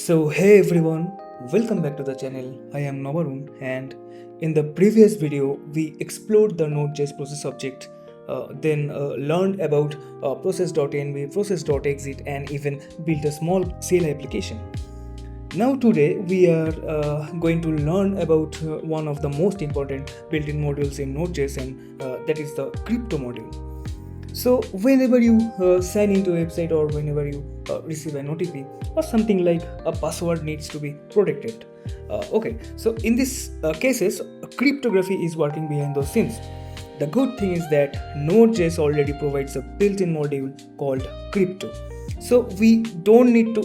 So hey everyone, welcome back to the channel. I am Navarun, and in the previous video we explored the Node.js process object, then learned about process.env, process.exit, and even built a small CLI application. Now today we are going to learn about one of the most important built-in modules in Node.js, and that is the crypto module. So whenever you sign into a website or whenever you receive an OTP or something like a password needs to be protected. So in these cases, cryptography is working behind those scenes. The good thing is that Node.js already provides a built-in module called crypto. So we don't need to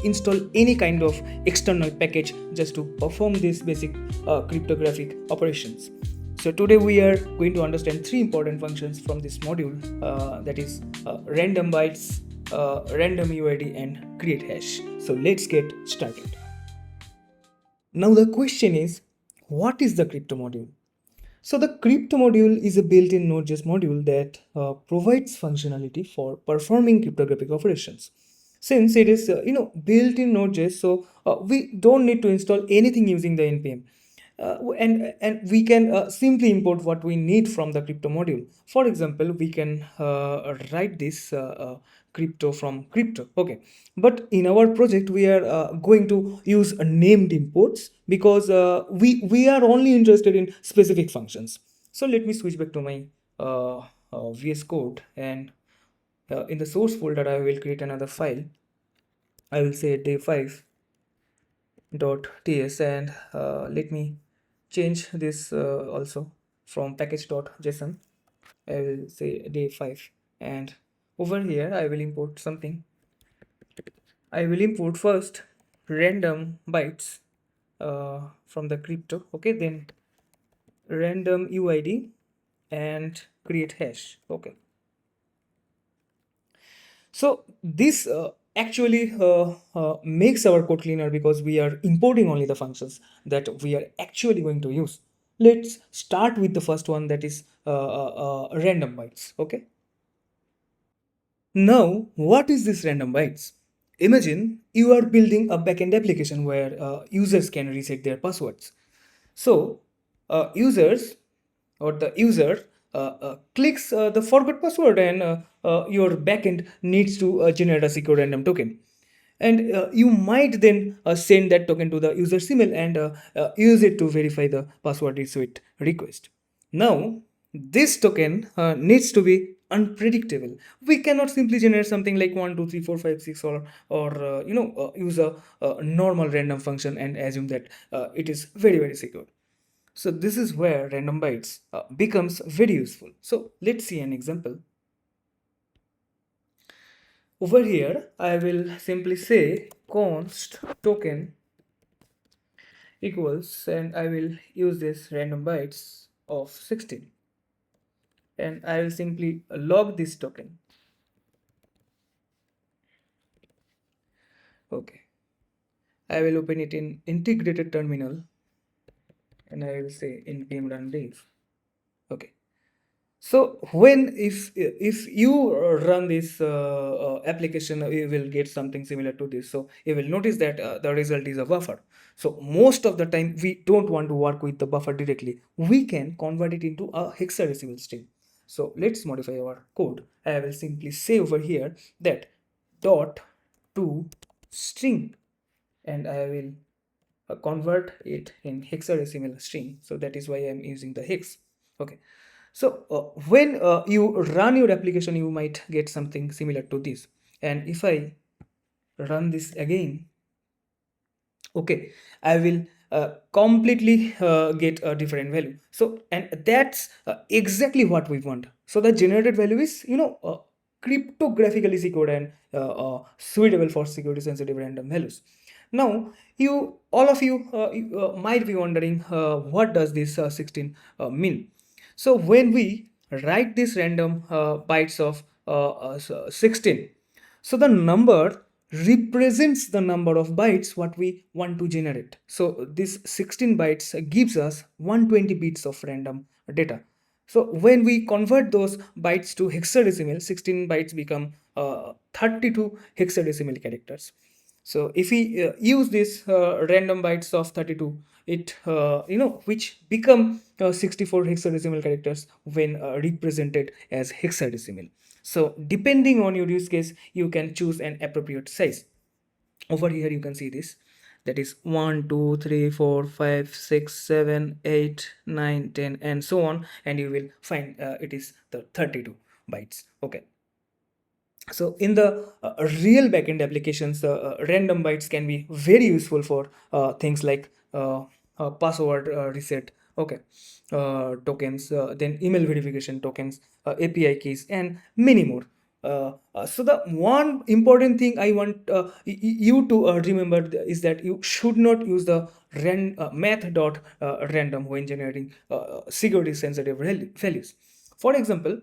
install any kind of external package just to perform these basic cryptographic operations. So today we are going to understand three important functions from this module, that is randomBytes, randomUUID, and createHash. So let's get started. Now the question is, what is the crypto module? So the crypto module is a built-in Node.js module that provides functionality for performing cryptographic operations. Since it is built in Node.js, so we don't need to install anything using the npm. And we can simply import what we need from the crypto module. For example, we can write this crypto from crypto. Okay, but in our project we are going to use named imports because we are only interested in specific functions. So let me switch back to my VS Code, and in the source folder I will create another file. I will say day5.ts, and let me change this also from package.json. I will say day5, and over here I will import something. I will import first random bytes from the crypto. Okay, then randomUID and createHash. Okay, so this actually makes our code cleaner because we are importing only the functions that we are actually going to use. Let's start with the first one, that is random bytes. Okay. Now, what is this random bytes? Imagine you are building a backend application where users can reset their passwords. So, users or the user clicks the forgot password, and your backend needs to generate a secure random token. And you might then send that token to the user's email and use it to verify the password reset request. Now, this token needs to be unpredictable. We cannot simply generate something like 1 2 3 4 5 6, or use a normal random function and assume that it is very secure. So this is where random bytes becomes very useful. So let's see an example. Over here, I will simply say const token equals, and I will use this random bytes of 16, and I will simply log this token. Okay, I will open it in integrated terminal, and I will say npm run dev. Okay. So when if you run this application, you will get something similar to this. So you will notice that the result is a buffer. So most of the time we don't want to work with the buffer directly. We can convert it into a hexadecimal string. So let's modify our code. I will simply say over here that dot to string, and I will convert it in hexadecimal string. So that is why I'm using the hex. Okay. So when you run your application, you might get something similar to this. And if I run this again, okay, I will completely get a different value. So, and that's exactly what we want. So the generated value is, cryptographically secured and suitable for security sensitive random values. Now, all of you might be wondering, what does this 16 mean? So when we write this random bytes of 16, so the number represents the number of bytes what we want to generate. So this 16 bytes gives us 120 bits of random data. So when we convert those bytes to hexadecimal, 16 bytes become 32 hexadecimal characters. So if we use this random bytes of 32, it which become 64 hexadecimal characters when represented as hexadecimal. So depending on your use case, you can choose an appropriate size. Over here you can see this, that is 1 2 3 4 5 6 7 8 9 10 and so on, and you will find it is the 32 bytes. Okay, so in the real backend applications, random bytes can be very useful for things like password reset, okay, tokens, then email verification tokens, API keys, and many more. So the one important thing I want you to remember is that you should not use the math.random when generating security sensitive values. For example,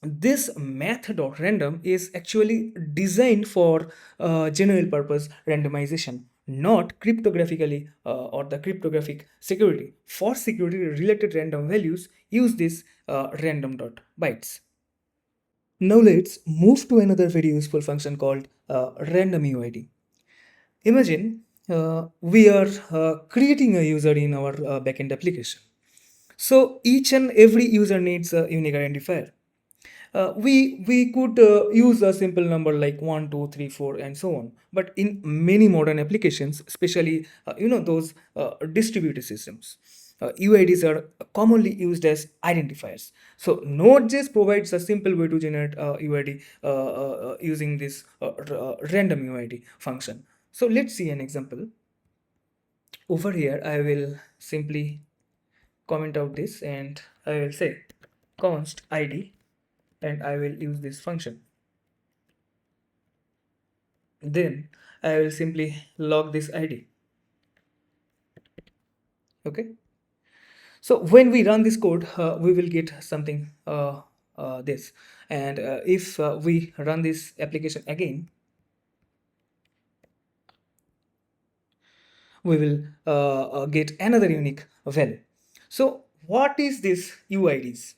this math.random is actually designed for general purpose randomization, not cryptographically or the cryptographic security. For security related random values, use this random.bytes. Now let's move to another very useful function called randomUID. Imagine we are creating a user in our backend application. So each and every user needs a unique identifier. We could use a simple number like 1 2 3 4 and so on, but in many modern applications, especially those distributed systems, UIDs are commonly used as identifiers. So Node.js provides a simple way to generate UID using this random UID function. So let's see an example. Over here I will simply comment out this and I will say const id, and I will use this function. Then I will simply log this ID. Okay. So when we run this code, we will get something this. And if we run this application again, we will get another unique value. So what is this UIDs?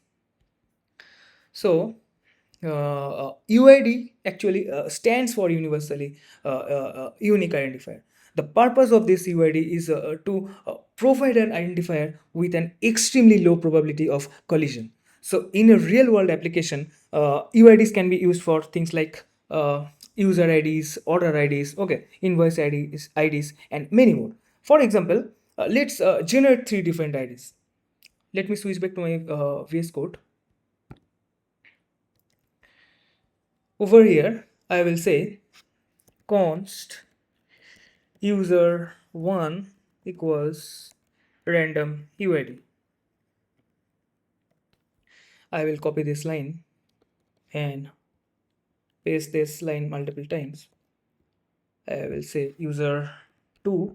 So UID actually stands for universally unique identifier. The purpose of this UID is to provide an identifier with an extremely low probability of collision. So in a real world application, UIDs can be used for things like user IDs, order IDs, okay, invoice IDs, and many more. For example, let's generate three different IDs. Let me switch back to my VS Code. Over here, I will say const user1 equals random UID. I will copy this line and paste this line multiple times. I will say user2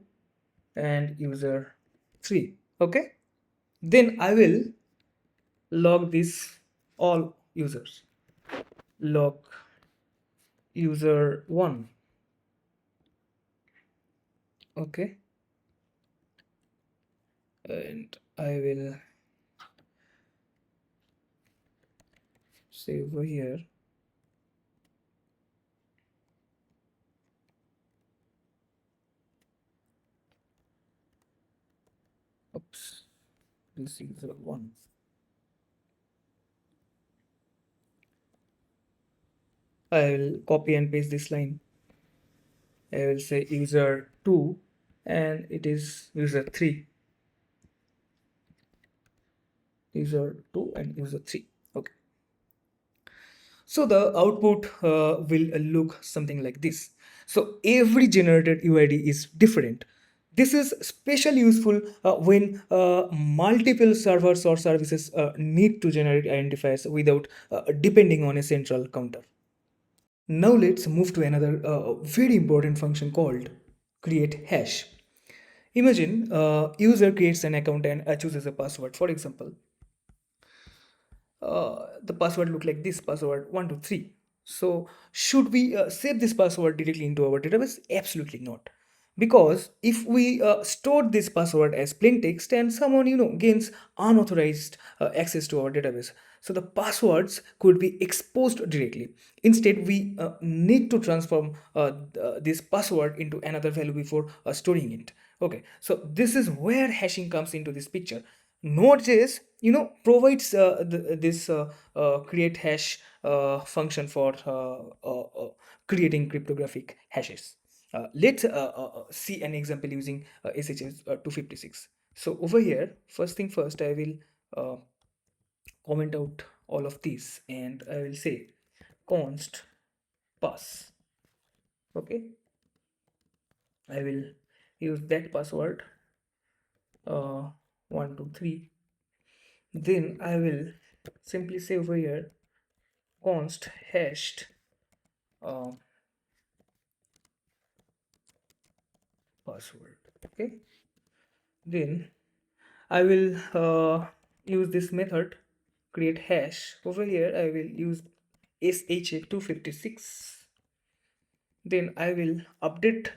and user3. Okay. Then I will log this all users. Log user1. Okay. And I will say over here oops, this user1. I will copy and paste this line. I will say user2 and it is user3. User2 and user3. Okay. So the output will look something like this. So every generated UID is different. This is especially useful when multiple servers or services need to generate identifiers without depending on a central counter. Now let's move to another very important function called createHash. Imagine user creates an account and chooses a password. For example, the password look like this, password 123. So should we save this password directly into our database? Absolutely not. Because if we store this password as plain text and someone gains unauthorized access to our database, so the passwords could be exposed directly. Instead, we need to transform this password into another value before storing it. Okay, so this is where hashing comes into this picture. Node.js provides this create hash function for creating cryptographic hashes. Let's see an example using SHS 256. So over here, first thing first, I will comment out all of these and I will say const pass. Okay, I will use that password 123. Then I will simply say over here const hashed uh, password. Okay, then I will use this method create hash. Over here I will use SHA256. Then I will update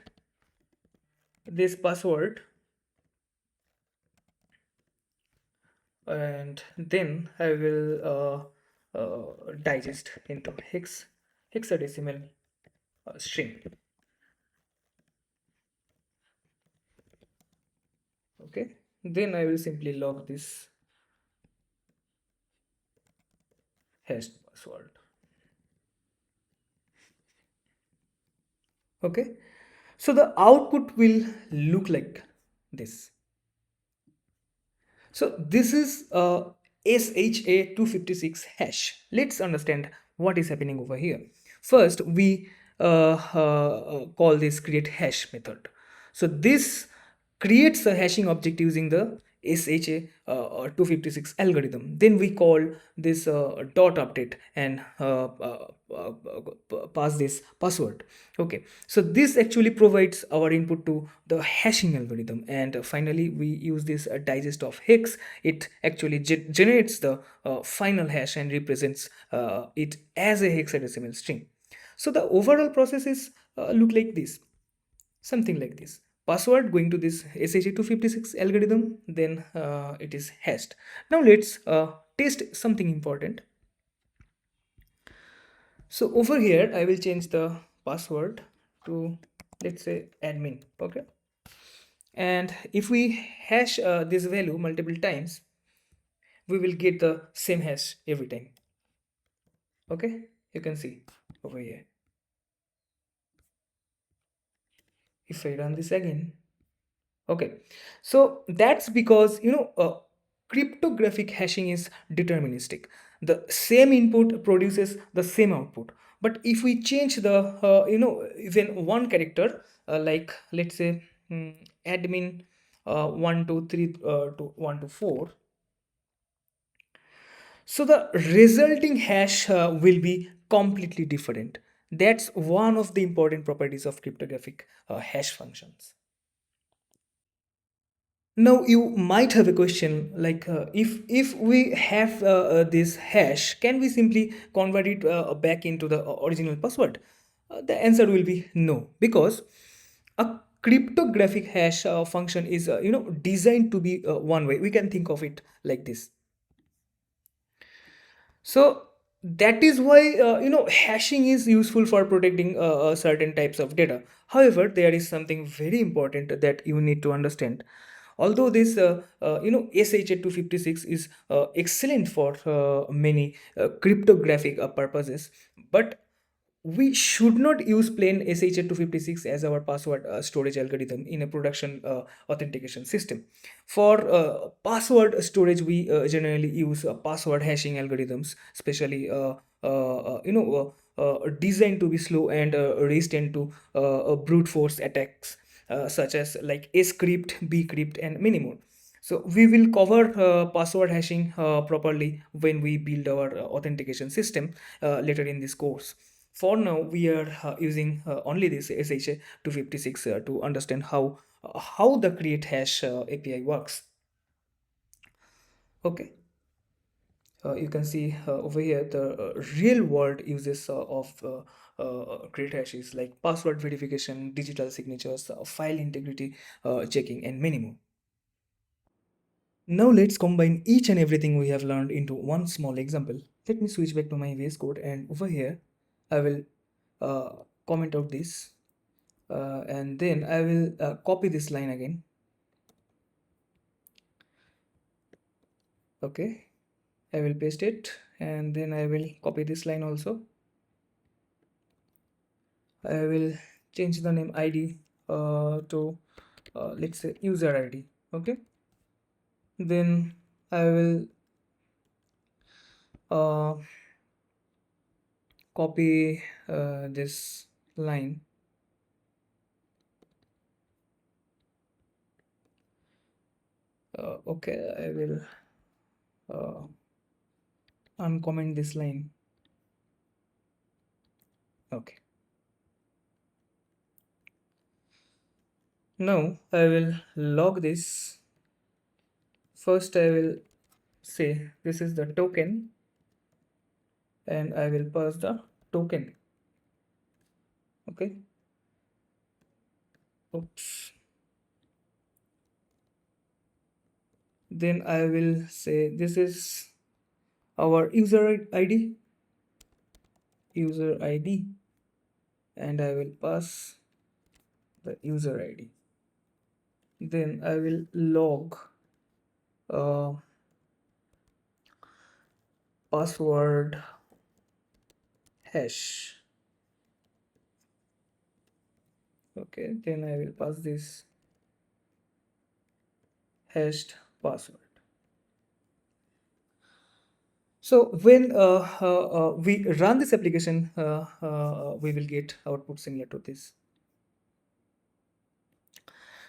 this password and then I will digest into hexadecimal string. Okay, then I will simply log this hashed password. Okay, so the output will look like this. So this is SHA256 hash. Let's understand what is happening over here. First, we call this create hash method. So this creates a hashing object using the SHA256 algorithm. Then we call this dot update and pass this password. Okay, so this actually provides our input to the hashing algorithm, and finally we use this digest of hex. It actually generates the final hash and represents it as a hexadecimal string. So the overall process is look like this, something like this: password going to this SHA256 algorithm, then it is hashed. Now let's test something important. So over here I will change the password to, let's say, admin. Okay, and if we hash this value multiple times, we will get the same hash every time. Okay, you can see over here. If I run this again, okay, so that's because cryptographic hashing is deterministic. The same input produces the same output, but if we change the even one character, like let's say admin 123 to 124, so the resulting hash will be completely different. That's one of the important properties of cryptographic hash functions. Now you might have a question like, if we have this hash, can we simply convert it back into the original password? The answer will be no, because a cryptographic hash function is designed to be one way. We can think of it like this. So that is why hashing is useful for protecting certain types of data. However, there is something very important that you need to understand. Although this SHA256 is excellent for many cryptographic purposes, but we should not use plain SHA256 as our password storage algorithm in a production authentication system. For password storage, we generally use password hashing algorithms, especially designed to be slow and resistant to brute force attacks, such as like scrypt, bcrypt, and many more. So we will cover password hashing properly when we build our authentication system later in this course. For now, we are using only this SHA256 to understand how the create hash API works. Okay. You can see over here the real world uses of createHash is like password verification, digital signatures, file integrity checking, and many more. Now let's combine each and everything we have learned into one small example. Let me switch back to my VS Code, and over here I will comment out this, and then I will copy this line again. Okay, I will paste it, and then I will copy this line also. I will change the name ID to let's say user ID. Okay, then I will uh, copy this line. Okay, I will uncomment this line. Okay, now I will log this. First I will say this is the token, and I will pass the token. Okay, oops. Then I will say this is our user ID, and I will pass the user ID. Then I will log password hash. Okay, then I will pass this hashed password. So when we run this application, we will get output similar to this.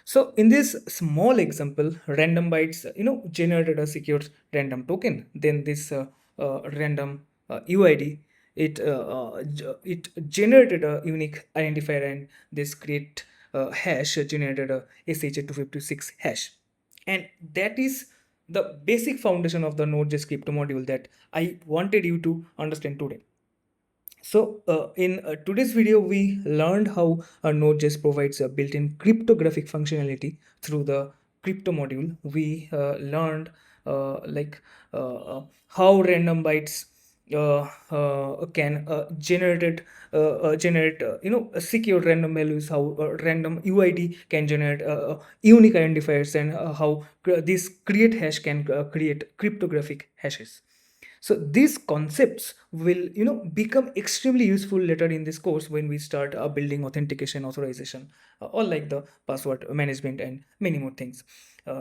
So in this small example, randomBytes, generated a secure random token. Then this random UID, it generated a unique identifier, and this create hash generated a SHA-256 hash. And that is the basic foundation of the Node.js Crypto Module that I wanted you to understand today. So in today's video, we learned how Node.js provides a built-in cryptographic functionality through the crypto module. We learned how randomBytes can generate secure random values, how randomUUID can generate unique identifiers, and how this createHash can create cryptographic hashes. So these concepts will become extremely useful later in this course when we start building authentication, authorization, or like the password management and many more things.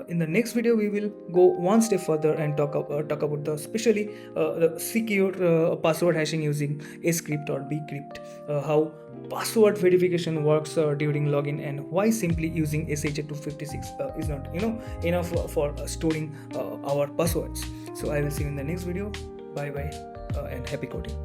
In the next video we will go one step further and talk about the especially the secure password hashing using scrypt or bcrypt, how password verification works during login, and why simply using SHA-256 is not enough for storing our passwords. So I will see you in the next video. Bye bye and happy coding.